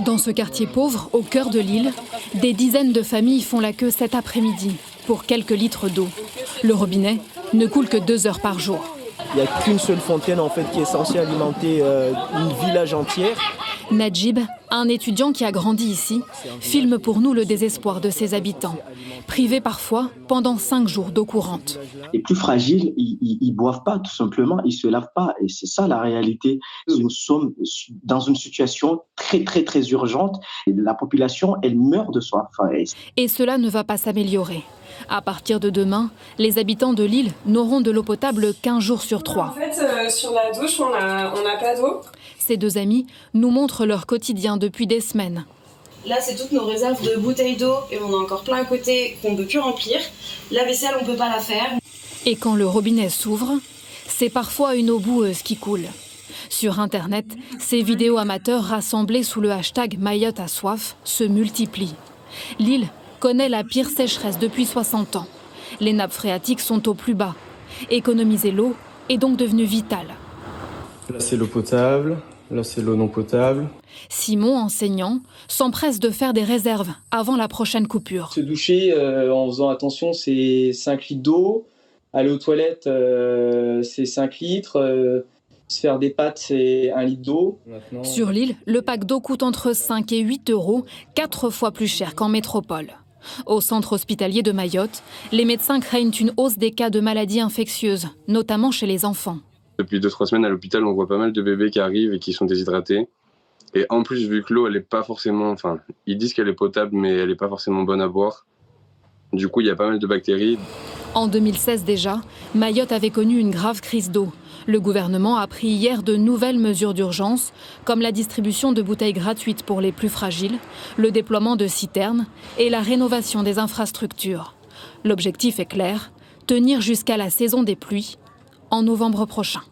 Dans ce quartier pauvre, au cœur de l'île, des dizaines de familles font la queue cet après-midi pour quelques litres d'eau. Le robinet ne coule que 2 heures par jour. Il n'y a qu'une seule fontaine en fait, qui est censée alimenter une village entière. Najib, un étudiant qui a grandi ici, filme pour nous le désespoir de ses habitants, privés parfois pendant 5 jours d'eau courante. Les plus fragiles, ils boivent pas tout simplement, ils se lavent pas. Et c'est ça la réalité. Nous sommes dans une situation très très très urgente. La population, elle meurt de soif. Et cela ne va pas s'améliorer. À partir de demain, les habitants de l'île n'auront de l'eau potable qu'1 jour sur 3. En fait, sur la douche, on n'a pas d'eau. Ces 2 amis nous montrent leur quotidien depuis des semaines. Là, c'est toutes nos réserves de bouteilles d'eau et on a encore plein à côté qu'on ne peut plus remplir. La vaisselle, on ne peut pas la faire. Et quand le robinet s'ouvre, c'est parfois une eau boueuse qui coule. Sur Internet, ces vidéos amateurs rassemblées sous le hashtag Mayotte a soif se multiplient. L'île connaît la pire sécheresse depuis 60 ans. Les nappes phréatiques sont au plus bas. Économiser l'eau est donc devenu vital. Là, c'est l'eau potable. Là, c'est l'eau non potable. Simon, enseignant, s'empresse de faire des réserves avant la prochaine coupure. Se doucher en faisant attention, c'est 5 litres d'eau. Aller aux toilettes, c'est 5 litres. Se faire des pâtes, c'est 1 litre d'eau. Sur l'île, le pack d'eau coûte entre 5 et 8 euros, 4 fois plus cher qu'en métropole. Au centre hospitalier de Mayotte, les médecins craignent une hausse des cas de maladies infectieuses, notamment chez les enfants. Depuis 2-3 semaines à l'hôpital, on voit pas mal de bébés qui arrivent et qui sont déshydratés. Et en plus, vu que l'eau, elle est pas forcément... Enfin, ils disent qu'elle est potable, mais elle n'est pas forcément bonne à boire. Du coup, il y a pas mal de bactéries. En 2016 déjà, Mayotte avait connu une grave crise d'eau. Le gouvernement a pris hier de nouvelles mesures d'urgence, comme la distribution de bouteilles gratuites pour les plus fragiles, le déploiement de citernes et la rénovation des infrastructures. L'objectif est clair, tenir jusqu'à la saison des pluies, en novembre prochain.